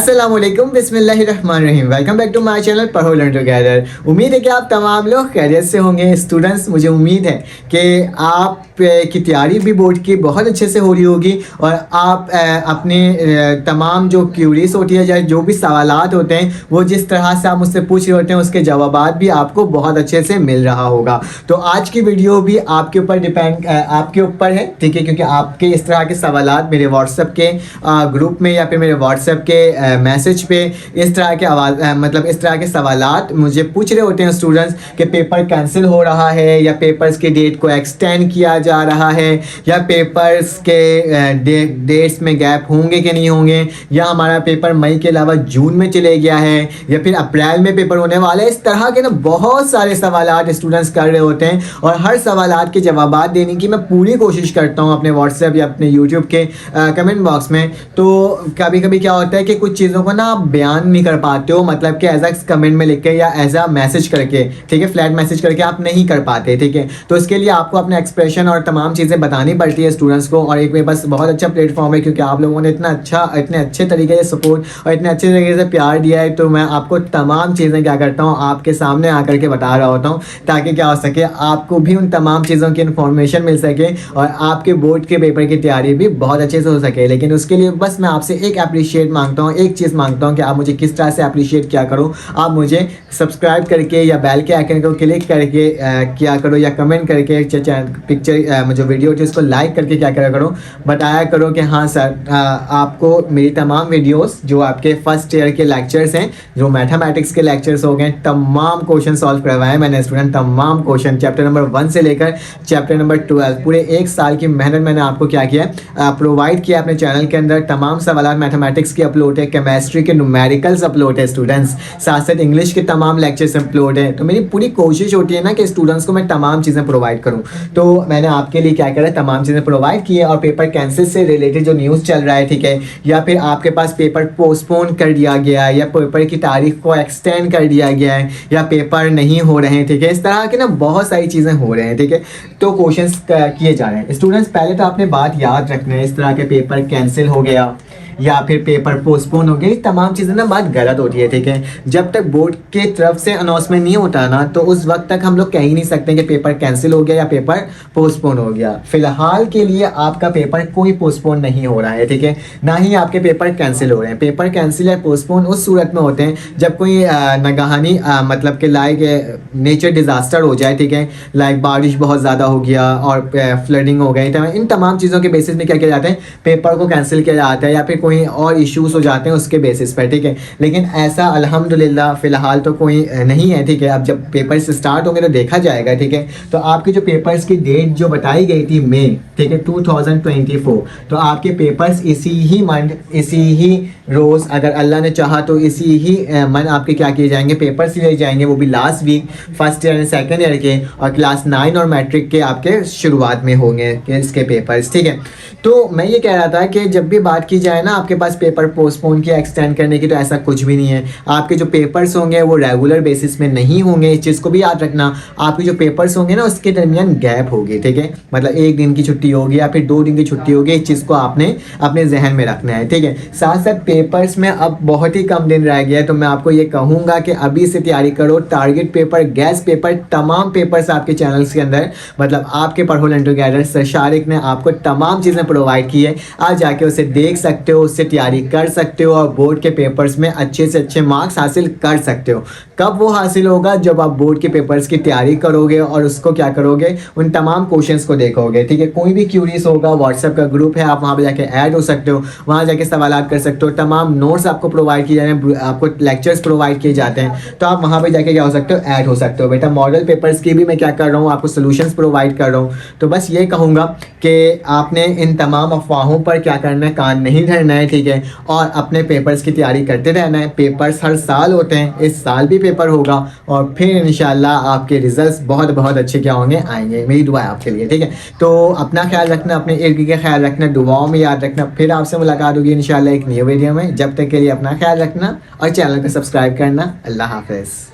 अस्सलामुअलैकुम बिस्मिल्लाहिर्रहमानिर्रहीम। Welcome back to my channel पढ़ो लर्न टुगेदर। उम्मीद है कि आप तमाम लोग खैरियत से होंगे। स्टूडेंट्स, मुझे उम्मीद है कि आप की तैयारी भी बोर्ड की बहुत अच्छे से हो रही होगी और आप अपने तमाम जो क्यूरीज होती है या जो भी सवालात होते हैं वो जिस तरह से आप मुझसे पूछ रहे होते हैं उसके जवाबात भी आपको बहुत अच्छे से मिल रहा होगा। तो आज की वीडियो भी आपके ऊपर आपके ऊपर है, ठीक है, क्योंकि आपके इस तरह के सवालात मेरे व्हाट्सएप के ग्रुप में या फिर मेरे व्हाट्सएप के मैसेज पे इस तरह के इस तरह के सवालात मुझे पूछ रहे होते हैं स्टूडेंट्स कि पेपर कैंसिल हो रहा है या पेपर्स के डेट को एक्सटेंड किया जा रहा है या पेपर्स के डेट्स में गैप होंगे कि नहीं होंगे, या हमारा पेपर मई के अलावा जून में चले गया है या फिर अप्रैल में पेपर होने वाला है। इस तरह के ना बहुत सारे सवालात स्टूडेंट्स कर रहे होते हैं और हर सवालात के जवाबात देने की मैं पूरी कोशिश करता हूँ अपने व्हाट्सएप या अपने यूट्यूब के कमेंट बॉक्स में। तो कभी कभी क्या होता है कि कुछ चीज़ों को ना आप बयान नहीं कर पाते हो, मतलब कि एज अ कमेंट में लिख के या एज अ मैसेज करके, ठीक है, फ्लैट मैसेज करके आप नहीं कर पाते, ठीक है। तो इसके लिए आपको अपना एक्सप्रेशन और तमाम चीज़ें बतानी पड़ती है स्टूडेंट्स को। और एक मेरे पास बहुत अच्छा प्लेटफॉर्म है क्योंकि आप लोगों ने इतने अच्छे तरीके से सपोर्ट और इतने अच्छे तरीके से प्यार दिया है, तो मैं आपको तमाम चीज़ें क्या करता हूँ आपके सामने आकर के बता रहा होता हूँ ताकि क्या हो सके आपको भी उन तमाम चीज़ों की इन्फॉर्मेशन मिल सके और आपके बोर्ड के पेपर की तैयारी भी बहुत अच्छे से हो सके। लेकिन उसके लिए बस मैं आपसे एक अप्रिशिएट मांगता हूँ, एक चीज़ मांगता हूँ कि आप मुझे किस तरह से अप्रिशिएट किया करो। आप मुझे सब्सक्राइब करके या बेल के आइकन को क्लिक करके किया करो या कमेंट करके पिक्चर जो वीडियो थी उसको लाइक करके क्या करा करो, बताया करो कि हाँ सर आपको मेरी तमाम वीडियोस जो आपके फर्स्ट ईयर के लेक्चर्स हैं, जो मैथमेटिक्स के लेक्चर्स हो गए, तमाम क्वेश्चन सॉल्व करवाए मैंने स्टूडेंट, तमाम क्वेश्चन चैप्टर नंबर 1 से लेकर चैप्टर नंबर 12, पूरे एक साल की मेहनत मैंने आपको क्या किया प्रोवाइड किया अपने चैनल के अंदर। तमाम सवाल मैथमेटिक्स के अपलोड है, केमिस्ट्री के न्यूमेरिकल्स अपलोड है स्टूडेंट्स, साथ साथ इंग्लिश के तमाम लेक्चर्स अपलोड है। तो मेरी पूरी कोशिश होती है ना कि स्टूडेंट्स को मैं तमाम चीज़ें प्रोवाइड करूं। तो मैंने आपके लिए क्या करा, तमाम चीज़ें प्रोवाइड की है। और पेपर कैंसिल से रिलेटेड जो न्यूज़ चल रहा है, ठीक है, या फिर आपके पास पेपर पोस्टपोन कर दिया गया है या पेपर की तारीख को एक्सटेंड कर दिया गया है या पेपर नहीं हो रहे हैं, ठीक है, इस तरह की ना बहुत सारी चीज़ें हो रहे हैं, ठीक है। तो क्वेश्चंस किए जा रहे हैं स्टूडेंट्स। पहले तो आपने बात याद रखना है, इस तरह के पेपर कैंसिल हो गया या फिर पेपर पोस्टपोन हो गया, तमाम चीज़ें ना बात गलत होती है, ठीक है। जब तक बोर्ड के तरफ से अनाउंसमेंट नहीं होता ना तो उस वक्त तक हम लोग कह ही नहीं सकते कि पेपर कैंसिल हो गया या पेपर पोस्टपोन हो गया। फिलहाल के लिए आपका पेपर कोई पोस्टपोन नहीं हो रहा है, ठीक है, ना ही आपके पेपर कैंसिल हो रहे हैं। पेपर कैंसिल या पोस्टपोन उस सूरत में होते हैं जब कोई नगाहानी मतलब कि लाइक नेचर डिज़ास्टर हो जाए, ठीक है, लाइक बारिश बहुत ज़्यादा हो गया और फ्लडिंग हो गई, तो इन तमाम चीज़ों के बेसिस में क्या किया जाता है, पेपर को कैंसिल किया जाता है या फिर कोई और इश्यूज हो जाते हैं उसके बेसिस पर, ठीक है। लेकिन ऐसा अल्हम्दुलिल्लाह फ़िलहाल तो कोई नहीं है, ठीक है। अब जब पेपर्स स्टार्ट होंगे तो देखा जाएगा, ठीक है। तो आपके जो पेपर्स की डेट जो बताई गई थी मई, ठीक है, 2024, तो आपके पेपर्स इसी ही मंथ, इसी ही रोज़, अगर अल्लाह ने चाहा तो इसी ही मंथ आपके क्या किए जाएंगे, पेपर्स लिए जाएंगे, वो भी last week first year and second year के और क्लास 9 और मैट्रिक के आपके शुरुआत में होंगे इसके पेपर्स, ठीक है। तो मैं ये कह रहा था कि जब भी बात की जाए ना आपके पास पेपर पोस्टपोन किया एक्सटेंड करने की, तो ऐसा कुछ भी नहीं है। आपके जो पेपर्स होंगे वो रेगुलर बेसिस में नहीं होंगे, इस चीज़ को भी याद रखना। आपके जो पेपर्स होंगे ना उसके दरमियान गैप होगी, ठीक है, मतलब 1 दिन की छुट्टी होगी या फिर 2 दिन की छुट्टी होगी, इस चीज़ को आपने अपने जहन में रखना है, ठीक है। साथ साथ पेपर्स में अब बहुत ही कम दिन रह गया है, तो मैं आपको ये कहूँगा कि अभी से तैयारी करो। टारगेट पेपर, गैस पेपर, तमाम पेपर्स आपके चैनल्स के अंदर, मतलब आपके पढ़ो लर्न टुगेदर सर शारिक ने आपको तमाम चीज़ें प्रोवाइड की है। आप जाके उसे देख सकते हो, उससे तैयारी कर सकते हो और बोर्ड के पेपर्स में अच्छे से अच्छे मार्क्स हासिल कर सकते हो। कब वो हासिल होगा, जब आप बोर्ड के पेपर्स की तैयारी करोगे और उसको क्या करोगे, उन तमाम क्वेश्चंस को देखोगे, ठीक है। कोई भी क्यूरीज होगा, व्हाट्सएप का ग्रुप है, आप वहाँ पे जाके ऐड हो सकते हो, वहाँ जाके सवालात कर सकते हो। तमाम नोट्स आपको प्रोवाइड किए जाते हैं, आपको लेक्चर्स प्रोवाइड किए जाते हैं, तो आप वहाँ पर जाके क्या हो सकते हो, ऐड हो सकते हो। बेटा मॉडल पेपर्स की भी मैं क्या कर रहा हूँ, आपको सोल्यूशंस प्रोवाइड कर रहा हूँ। तो बस ये कहूँगा कि आपने इन तमाम अफवाहों पर क्या करना है, कान नहीं धरना है, ठीक है, और अपने पेपर्स की तैयारी करते रहना है। पेपर्स हर साल होते हैं, इस साल भी पेपर होगा और फिर इंशाल्लाह आपके रिजल्ट्स बहुत बहुत अच्छे क्या होंगे, आएंगे। मेरी दुआ है आपके लिए, ठीक है। तो अपना ख्याल रखना, अपने इर्द गिर्द का ख्याल रखना, दुआओं में याद रखना। फिर आपसे मुलाकात होगी इंशाल्लाह एक नई वीडियो में। जब तक के लिए अपना ख्याल रखना और चैनल को सब्सक्राइब करना। अल्लाह हाफिज़।